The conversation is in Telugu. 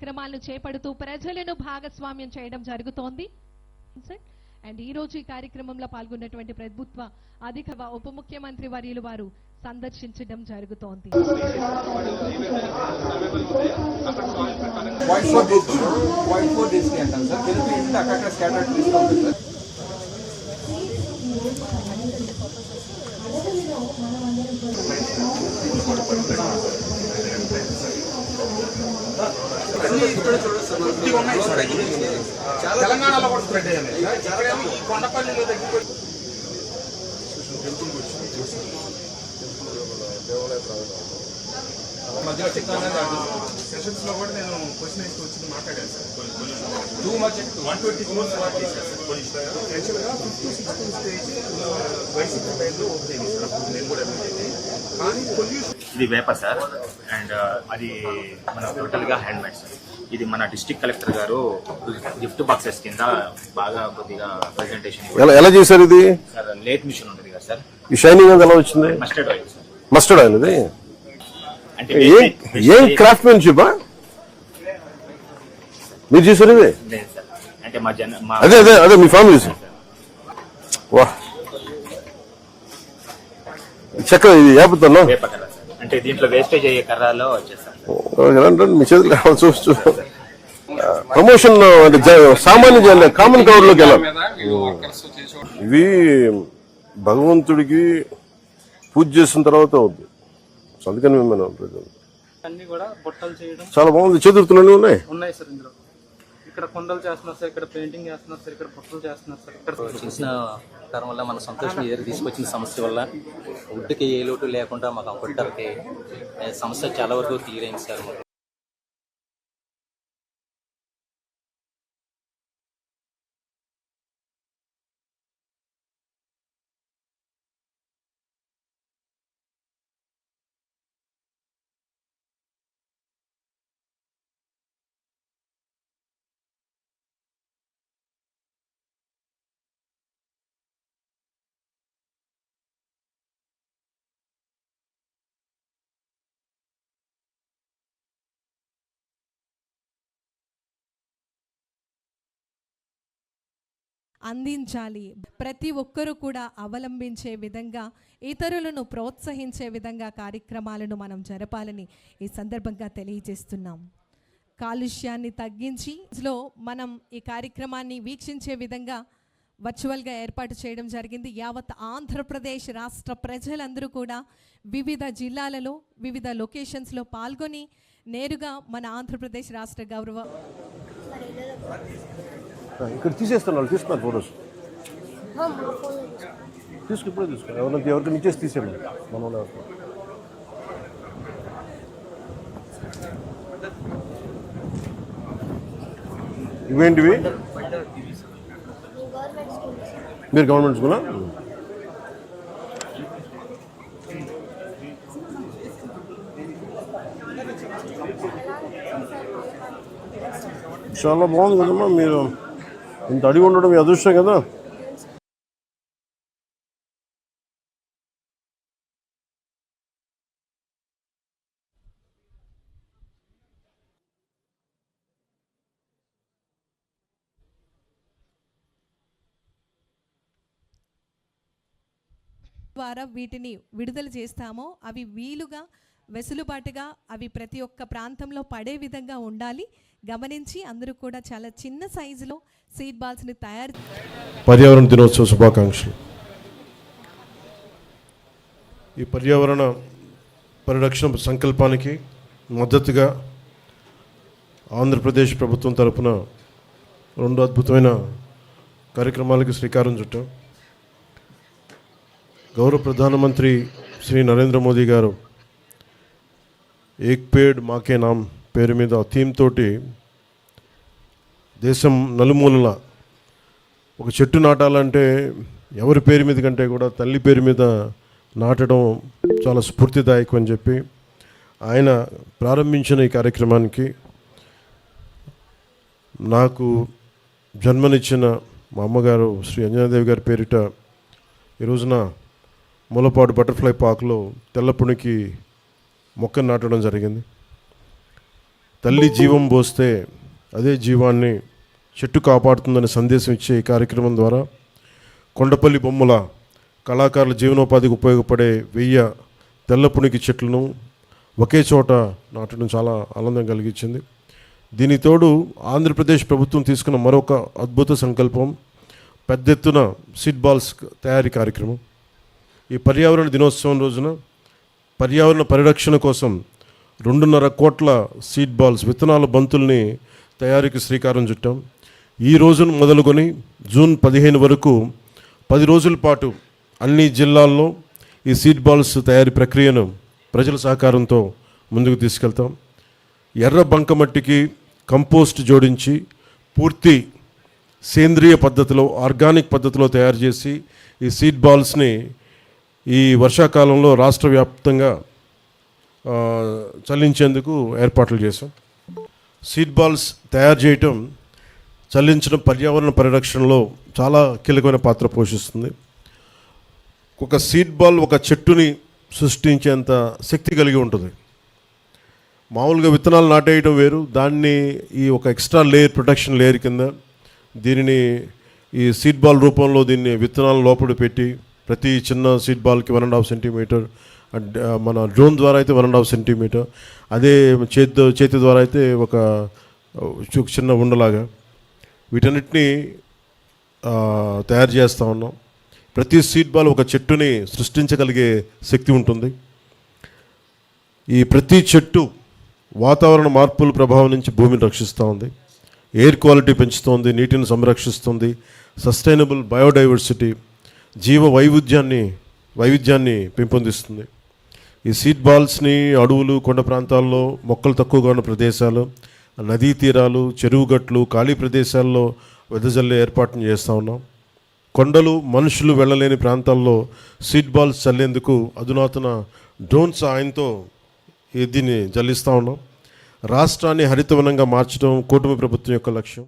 కార్యక్రమాలను చేపడుతూ ప్రజలను భాగస్వామ్యం చేయడం జరుగుతోంది. అండ్ ఈ రోజు ఈ కార్యక్రమంలో పాల్గొన్నటువంటి ప్రభుత్వ అధిక ఉప ముఖ్యమంత్రి వర్యులు వారు సందర్శించడం జరుగుతోంది. తెలంగాణలో కూడా స్ప్రెడ్ అయ్యాయి. కొండపల్లిలో తగ్గిపోయి మధ్యలో సెషన్స్ లో కూడా నేను క్వశ్చన్ వచ్చి మాట్లాడాను sir. Too much 120 crores actual గా 5th to 6th stage YCP టైంలో ఓపెన్ అయింది సార్. అప్పుడు నేను కూడా కానీ పొల్యూషన్ ఇది వేపర్ సార్. అండ్ అది మన టోటల్ గా హ్యాండ్ మేడ్ సార్. ఇది మన డిస్ట్రిక్ట్ కలెక్టర్ గారు గిఫ్ట్ బాక్సెస్ కింద బాగా కొద్దిగా ప్రెజెంటేషన్ ఎలా చేశారు? ఇది సార్ లేట్ మిషన్ ఉంటుంది కదా సార్. ఈ షైనింగ్ ఎలా వచ్చింది? Mustard oil sir. Mustard oil ఇది అంటే ఏం క్రాఫ్ట్మెన్షిప్ మీరు చేశారు? ఇది లేదు సార్. అంటే మా అదే అదే అదే మీ ఫ్యామిలీ వా చక్కగా ఇది ఏపుతున్నా వేప కర్ర సార్. అంటే దీంట్లో వేస్టేజ్ అయ్యే కర్రలో వచ్చేస్తాను మీ చేతులు కావాలి చూస్తూ ప్రమోషన్ అంటే సామాన్య కామన్ కవర్ లోకి వెళ్ళాలి. ఇవి భగవంతుడికి పూజ చేసిన తర్వాత అవుద్ది. అందుకని మేము అన్ని కూడా బుట్టలు చేయడం చాలా బాగుంది. చేతుర్తున్నాయి ఉన్నాయి సార్. ఇందులో ఇక్కడ కుండలు చేస్తున్నారు సార్, ఇక్కడ పెయింటింగ్ చేస్తున్నారు సార్, ఇక్కడ బుట్టలు చేస్తున్నారు సార్. ఇక్కడ చేసిన కారణం వల్ల మన సంతోషం ఏదైతే తీసుకొచ్చిన సమస్య వల్ల వుడ్కి ఏ లోటు లేకుండా మా కంప్యూటర్కి సమస్య చాలా వరకు క్లియర్ అయింది సార్. అందించాలి. ప్రతి ఒక్కరూ కూడా అవలంబించే విధంగా, ఇతరులను ప్రోత్సహించే విధంగా కార్యక్రమాలను మనం జరపాలని ఈ సందర్భంగా తెలియజేస్తున్నాం. కాలుష్యాన్ని తగ్గించి మనం ఈ కార్యక్రమాన్ని వీక్షించే విధంగా వర్చువల్గా ఏర్పాటు చేయడం జరిగింది. యావత్ ఆంధ్రప్రదేశ్ రాష్ట్ర ప్రజలందరూ కూడా వివిధ జిల్లాలలో వివిధ లొకేషన్స్లో పాల్గొని నేరుగా మన ఆంధ్రప్రదేశ్ రాష్ట్ర గౌరవ ఇక్కడ తీసేస్తున్నారు. తీసుకున్నారు ఫోటోస్ ఇప్పుడే తీసుకో. ఎవరికి ఇచ్చేసి తీసేయండి. మన ఇవేంటివి? మీరు గవర్నమెంట్ స్కూలా? చాలా బాగుంది కదమ్మా. మీరు ఇంత అడిగి ఉండడం మీ అదృష్టం కదా. ద్వారా వీటిని విడుదల చేస్తామో అవి వీలుగా వెసులుబాటుగా అవి ప్రతి ఒక్క ప్రాంతంలో పడే విధంగా ఉండాలి. గమనించి అందరూ కూడా చాలా చిన్న సైజులో సీడ్ బాల్స్ని తయారు. పర్యావరణ దినోత్సవ శుభాకాంక్షలు. ఈ పర్యావరణ పరిరక్షణ సంకల్పానికి మద్దతుగా ఆంధ్రప్రదేశ్ ప్రభుత్వం తరపున 2 అద్భుతమైన కార్యక్రమాలకు శ్రీకారం చుట్టాం. గౌరవ ప్రధానమంత్రి శ్రీ నరేంద్ర మోదీ గారు ఏక్ పేడ్ మాకే నామ్ పేరు మీద థీమ్ తోటి దేశం నలుమూలల ఒక చెట్టు నాటాలంటే ఎవరి పేరు మీద కంటే కూడా తల్లి పేరు మీద నాటడం చాలా స్ఫూర్తిదాయకం అని చెప్పి ఆయన ప్రారంభించిన ఈ కార్యక్రమానికి నాకు జన్మనిచ్చిన మా అమ్మగారు శ్రీ అంజనాదేవి గారి పేరిట ఈ రోజున మూలపాడు బటర్ఫ్లై పార్క్లో తెల్లపునికి మొక్కను నాటడం జరిగింది. తల్లి జీవం పోస్తే అదే జీవాన్ని చెట్టు కాపాడుతుందనే సందేశం ఇచ్చే ఈ కార్యక్రమం ద్వారా కొండపల్లి బొమ్మల కళాకారుల జీవనోపాధికి ఉపయోగపడే 1000 తెల్లపునికి చెట్లను ఒకే చోట నాటడం చాలా ఆనందం కలిగించింది. దీనికి తోడు ఆంధ్రప్రదేశ్ ప్రభుత్వం తీసుకున్న మరొక అద్భుత సంకల్పం పెద్ద ఎత్తున సీడ్ బాల్స్ తయారీ కార్యక్రమం. ఈ పర్యావరణ దినోత్సవం రోజున పర్యావరణ పరిరక్షణ కోసం 2.5 కోట్ల సీడ్ బాల్స్ విత్తనాల బంతుల్ని తయారీకి శ్రీకారం చుట్టాం. ఈ రోజును మొదలుకొని జూన్ 15 వరకు 10 రోజుల పాటు అన్ని జిల్లాల్లో ఈ సీడ్ బాల్స్ తయారీ ప్రక్రియను ప్రజల సహకారంతో ముందుకు తీసుకెళ్తాం. ఎర్ర బంకమట్టికి కంపోస్ట్ జోడించి పూర్తి సేంద్రియ పద్ధతిలో ఆర్గానిక్ పద్ధతిలో తయారు చేసి ఈ సీడ్ బాల్స్ని ఈ వర్షాకాలంలో రాష్ట్ర వ్యాప్తంగా చల్లించేందుకు ఏర్పాట్లు చేశాం. సీడ్ బాల్స్ తయారు చేయటం చల్లించడం పర్యావరణ పరిరక్షణలో చాలా కీలకమైన పాత్ర పోషిస్తుంది. ఒక సీడ్ బాల్ ఒక చెట్టుని సృష్టించేంత శక్తి కలిగి ఉంటుంది. మామూలుగా విత్తనాలు నాటేయడం వేరు, దాన్ని ఈ ఒక ఎక్స్ట్రా లేయర్ ప్రొటెక్షన్ లేయర్ కింద దీనిని ఈ సీడ్ బాల్ రూపంలో దీన్ని విత్తనాల లోపల పెట్టి ప్రతి చిన్న సీడ్ బాల్కి 1.5 సెంటీమీటర్, మన డ్రోన్ ద్వారా అయితే 1.5 సెంటీమీటర్, అదే చేతి ద్వారా అయితే ఒక చిన్న ఉండలాగా వీటన్నిటినీ తయారు చేస్తూ ఉన్నాం. ప్రతి సీడ్ బాల్ ఒక చెట్టుని సృష్టించగలిగే శక్తి ఉంటుంది. ఈ ప్రతి చెట్టు వాతావరణ మార్పుల ప్రభావం నుంచి భూమిని రక్షిస్తూ ఉంది, ఎయిర్ క్వాలిటీ పెంచుతోంది, నీటిని సంరక్షిస్తుంది, సస్టైనబుల్ బయోడైవర్సిటీ జీవ వైవిధ్యాన్ని పెంపొందిస్తుంది. ఈ సీడ్ బాల్స్ని అడవులు, కొండ ప్రాంతాల్లో, మొక్కలు తక్కువగా ఉన్న ప్రదేశాలు, నదీ తీరాలు, చెరువు గట్లు, ఖాళీ ప్రదేశాల్లో వెదజల్లే ఏర్పాటును చేస్తూ ఉన్నాం. కొండలు, మనుషులు వెళ్ళలేని ప్రాంతాల్లో సీడ్ బాల్స్ చల్లేందుకు అధునాతన డ్రోన్ సాయంతో దీన్ని జల్లిస్తూ ఉన్నాం. రాష్ట్రాన్ని హరితవనంగా మార్చడం కూటమి ప్రభుత్వం యొక్క లక్ష్యం.